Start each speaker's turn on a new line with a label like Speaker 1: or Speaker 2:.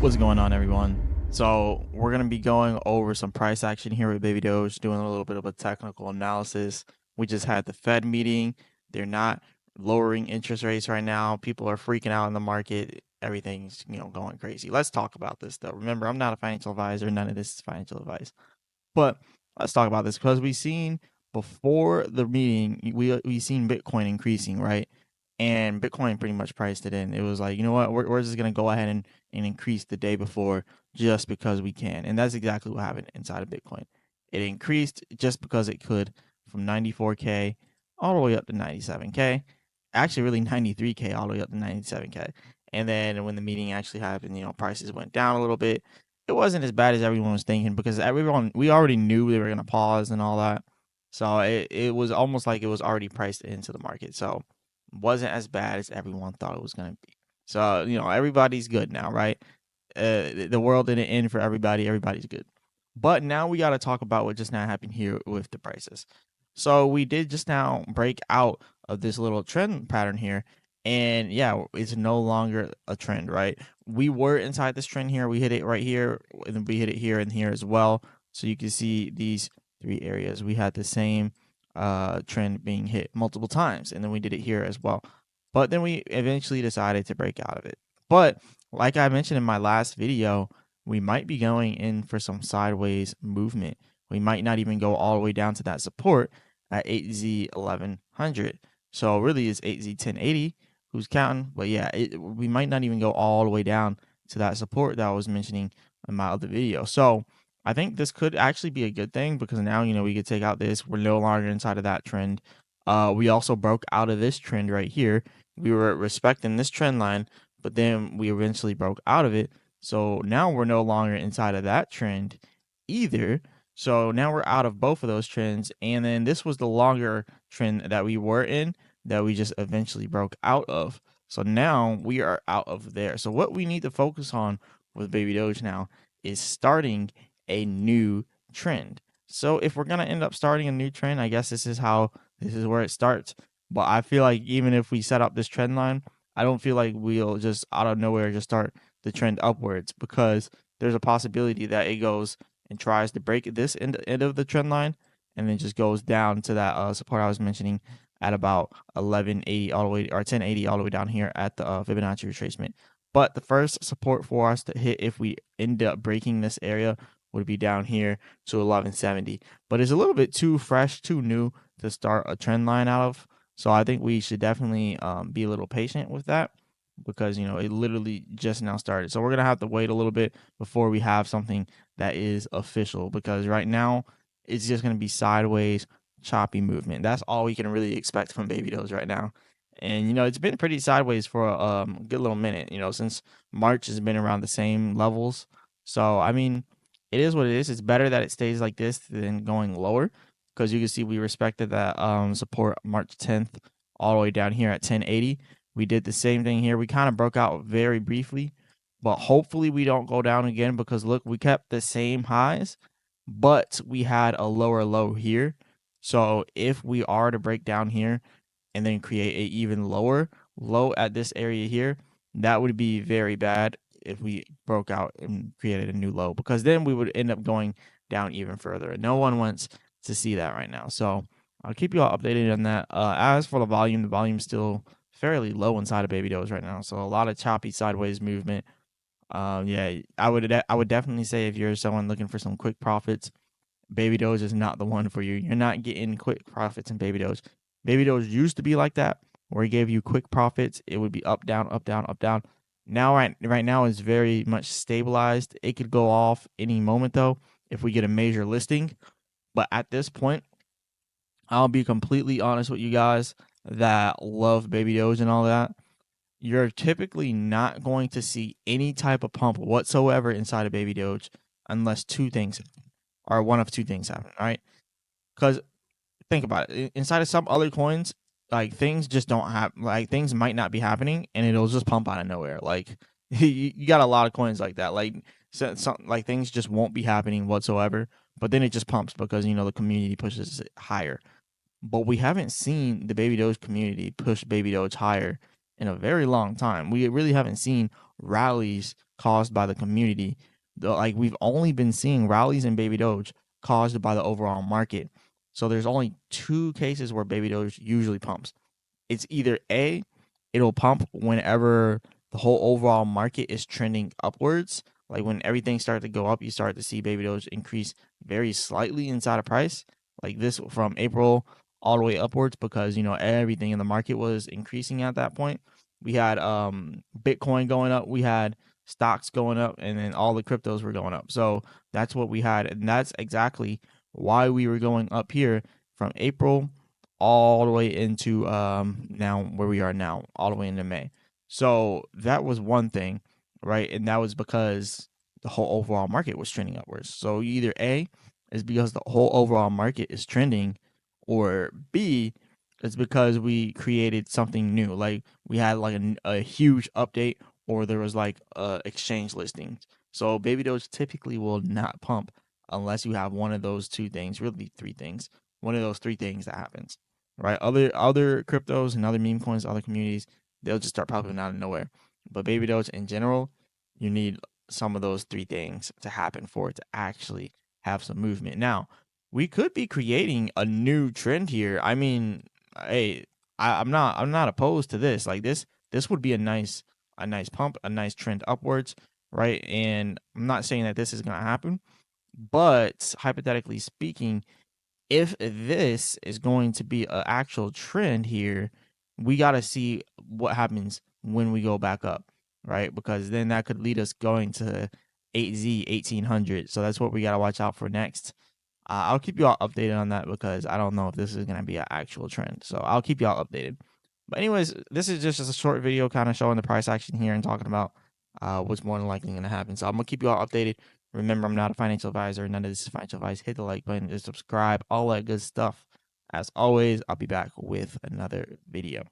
Speaker 1: What's going on, everyone? So we're gonna be going over some price action here with Baby Doge, doing a little bit of a technical analysis. We just had the Fed meeting. They're not lowering interest rates right now. People are freaking out in the market. Everything's going crazy. Let's talk about this though. Remember, I'm not a financial advisor. None of this is financial advice. But let's talk about this because we seen before the meeting, we seen Bitcoin increasing, right? And Bitcoin pretty much priced it in. It was like, you know what, we're just gonna go ahead and increase the day before just because we can. And that's exactly what happened inside of Bitcoin. It increased just because it could from 94K all the way up to 97K. Actually, really 93K all the way up to 97K. And then when the meeting actually happened, prices went down a little bit. It wasn't as bad as everyone was thinking because everyone we already knew they were gonna pause and all that. So it was almost like it was already priced into the market. So it wasn't as bad as everyone thought it was gonna be. So everybody's good now, right? The world didn't end for everybody. Everybody's good. But now we got to talk about what just now happened here with the prices. So we did just now break out of this little trend pattern here. And yeah, it's no longer a trend, right? We were inside this trend here. We hit it right here, and then we hit it here and here as well. So you can see these three areas. We had the same trend being hit multiple times, and then we did it here as well. But then we eventually decided to break out of it. But like I mentioned in my last video, we might be going in for some sideways movement. We might not even go all the way down to that support at 8Z 1100. So really it's 8Z 1080 who's counting. But yeah, we might not even go all the way down to that support that I was mentioning in my other video. So I think this could actually be a good thing because now, we could take out this. We're no longer inside of that trend. We also broke out of this trend right here. We were respecting this trend line, but then we eventually broke out of it. So now we're no longer inside of that trend either. So now we're out of both of those trends. And then this was the longer trend that we were in that we just eventually broke out of. So now we are out of there. So what we need to focus on with Baby Doge now is starting a new trend. So if we're going to end up starting a new trend, I guess this is where it starts. But I feel like even if we set up this trend line, I don't feel like we'll just out of nowhere just start the trend upwards because there's a possibility that it goes and tries to break this end of the trend line and then just goes down to that support I was mentioning at about 1180 all the way or 1080 all the way down here at the Fibonacci retracement. But the first support for us to hit if we end up breaking this area would be down here to 1170. But it's a little bit too fresh, too new to start a trend line out of. So I think we should definitely be a little patient with that because it literally just now started. So we're gonna have to wait a little bit before we have something that is official because right now it's just gonna be sideways, choppy movement. That's all we can really expect from Baby Doge right now. And it's been pretty sideways for a good little minute. Since March has been around the same levels. So I mean, it is what it is. It's better that it stays like this than going lower because you can see we respected that support March 10th all the way down here at 1080. We did the same thing here. We kind of broke out very briefly, but hopefully we don't go down again because look, we kept the same highs, but we had a lower low here. So if we are to break down here and then create a even lower low at this area here, that would be very bad if we broke out and created a new low because then we would end up going down even further. And no one wants to see that right now. So I'll keep you all updated on that. As for the volume's still fairly low inside of Baby Doge right now. So a lot of choppy sideways movement. Yeah, I would definitely say if you're someone looking for some quick profits, Baby Doge is not the one for you. You're not getting quick profits in Baby Doge. Baby Doge used to be like that, where he gave you quick profits. It would be up, down, up, down, up, down. Now, right now, is very much stabilized. It could go off any moment though if we get a major listing. But at this point, I'll be completely honest with you guys that love Baby Doge and all that. You're typically not going to see any type of pump whatsoever inside of Baby Doge unless two things or one of two things happen, right? Because think about it. Inside of some other coins, like things just don't have like things might not be happening and it'll just pump out of nowhere. Like you got a lot of coins like that. Like like things just won't be happening whatsoever, but then it just pumps because the community pushes it higher. But we haven't seen the Baby Doge community push Baby Doge higher in a very long time. We really haven't seen rallies caused by the community. Like we've only been seeing rallies in baby doge caused by the overall market. So there's only two cases where baby doge usually pumps. It's either A, it'll pump whenever the whole overall market is trending upwards. Like when everything started to go up, you start to see baby doge increase very slightly inside of price. Like this from April all the way upwards because everything in the market was increasing at that point. We had Bitcoin going up, we had stocks going up, and then all the cryptos were going up. So that's what we had, and that's exactly why we were going up here from April all the way into now where we are now, all the way into May. So that was one thing, right? And that was because the whole overall market was trending upwards. So either A is because the whole overall market is trending, or B is because we created something new. Like we had like a huge update, or there was like exchange listings. So baby doge typically will not pump unless you have one of those two things, really three things. One of those three things that happens, right? Other cryptos and other meme coins, other communities, they'll just start popping out of nowhere. But baby doge in general, you need some of those three things to happen for it to actually have some movement. Now, we could be creating a new trend here. I mean, hey, I'm not opposed to this. Like this would be a nice pump, a nice trend upwards, right? And I'm not saying that this is gonna happen, but hypothetically speaking, if this is going to be an actual trend here, we got to see what happens when we go back up, right? Because then that could lead us going to 8Z 1800. So that's what we got to watch out for next. I'll keep you all updated on that because I don't know if this is going to be an actual trend. So I'll keep you all updated. But anyways, this is just a short video kind of showing the price action here and talking about what's more than likely going to happen. So I'm going to keep you all updated. Remember, I'm not a financial advisor. None of this is financial advice. Hit the like button, subscribe, all that good stuff. As always, I'll be back with another video.